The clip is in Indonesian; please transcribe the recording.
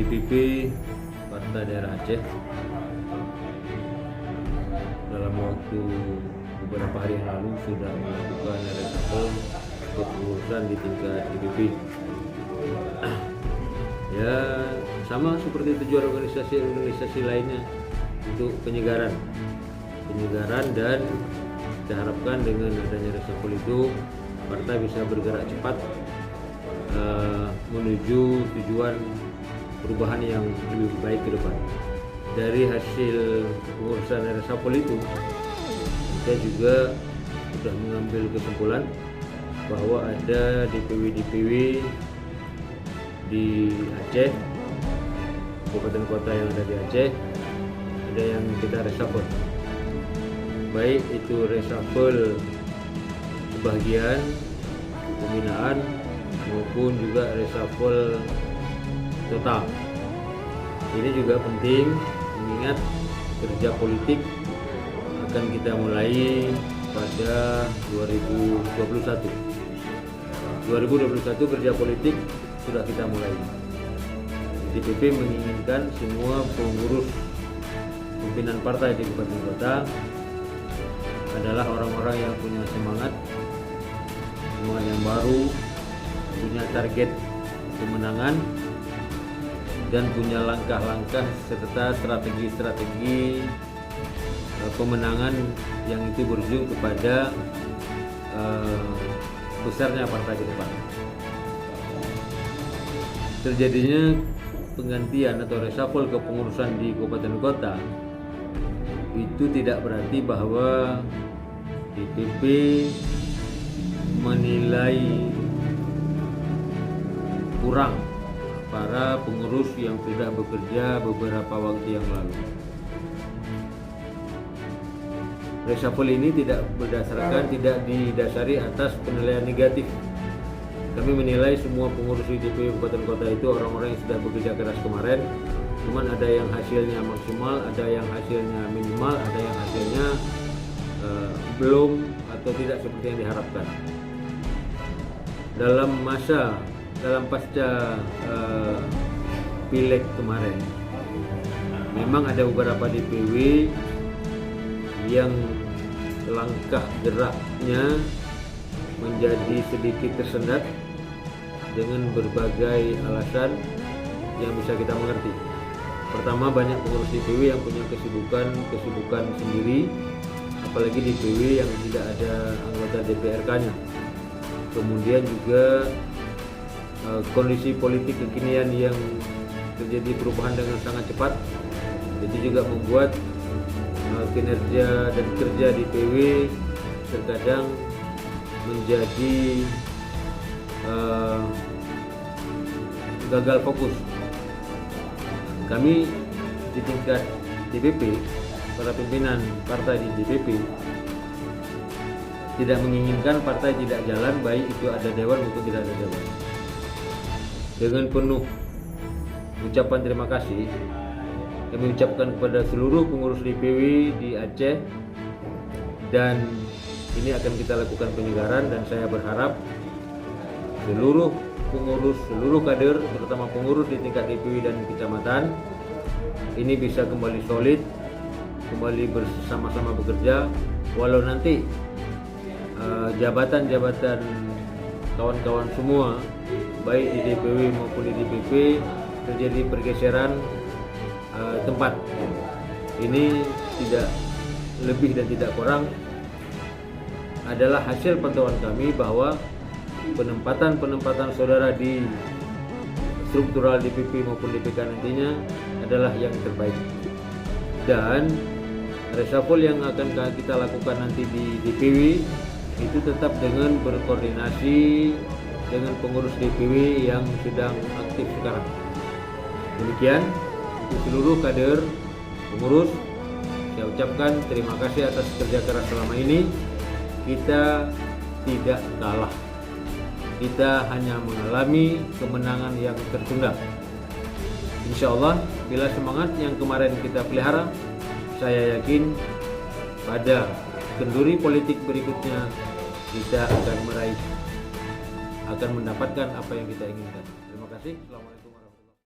DPP Partai Daerah Aceh dalam waktu beberapa hari yang lalu sudah melakukan reshuffle kepengurusan di tingkat DPP. Ya, sama seperti tujuan organisasi lainnya untuk penyegaran dan kita harapkan dengan adanya reshuffle itu partai bisa bergerak cepat menuju tujuan perubahan yang lebih baik ke depan. Dari hasil pengurusan reshuffle itu, kita juga sudah mengambil kesimpulan bahwa ada DPW di Aceh, kabupaten kota yang ada di Aceh, ada yang kita reshuffle. Baik itu reshuffle sebagian pembinaan maupun juga reshuffle total. Ini juga penting mengingat kerja politik akan kita mulai pada 2021 kerja politik sudah kita mulai. DPP menginginkan semua pengurus pimpinan partai di kabupaten kota adalah orang-orang yang punya semangat yang baru, punya target kemenangan, dan punya langkah-langkah serta strategi pemenangan yang itu berujung kepada besarnya partai ke depan. Terjadinya penggantian atau reshuffle kepengurusan di kabupaten kota itu tidak berarti bahwa DPP menilai kurang para pengurus yang sudah bekerja beberapa waktu yang lalu. Reshuffle ini tidak didasari atas penilaian negatif. Kami menilai semua pengurus di DPP Kabupaten Kota itu orang-orang yang sudah bekerja keras kemarin. Cuman ada yang hasilnya maksimal, ada yang hasilnya minimal, ada yang hasilnya belum atau tidak seperti yang diharapkan. Dalam pasca pileg kemarin, memang ada beberapa DPW yang langkah geraknya menjadi sedikit tersendat dengan berbagai alasan yang bisa kita mengerti. Pertama, banyak pengurus DPW yang punya kesibukan sendiri, apalagi DPW yang tidak ada anggota DPRK-nya. Kemudian juga kondisi politik kekinian yang terjadi perubahan dengan sangat cepat, itu juga membuat kinerja dan kerja DPW terkadang menjadi gagal fokus. Kami di tingkat DPP, para pimpinan partai di DPP tidak menginginkan partai tidak jalan, baik itu ada dewan maupun tidak ada dewan. Dengan penuh ucapan terima kasih, kami ucapkan kepada seluruh pengurus DPW di Aceh, dan ini akan kita lakukan penyegaran, dan saya berharap seluruh pengurus, seluruh kader, terutama pengurus di tingkat DPW dan kecamatan ini bisa kembali solid, kembali bersama-sama bekerja, walau nanti jabatan-jabatan kawan-kawan semua baik di DPW maupun di DPP terjadi pergeseran tempat. Ini tidak lebih dan tidak kurang adalah hasil pantauan kami bahwa penempatan saudara di struktural DPP maupun DPK nantinya adalah yang terbaik. Dan reshuffle yang akan kita lakukan nanti di DPW itu tetap dengan berkoordinasi dengan pengurus DPW yang sedang aktif sekarang. Demikian untuk seluruh kader pengurus, saya ucapkan terima kasih atas kerja keras selama ini. Kita tidak kalah, kita hanya mengalami kemenangan yang tertunda. Insya Allah, bila semangat yang kemarin kita pelihara, saya yakin pada kenduri politik berikutnya kita akan mendapatkan apa yang kita inginkan. Terima kasih. Assalamualaikum.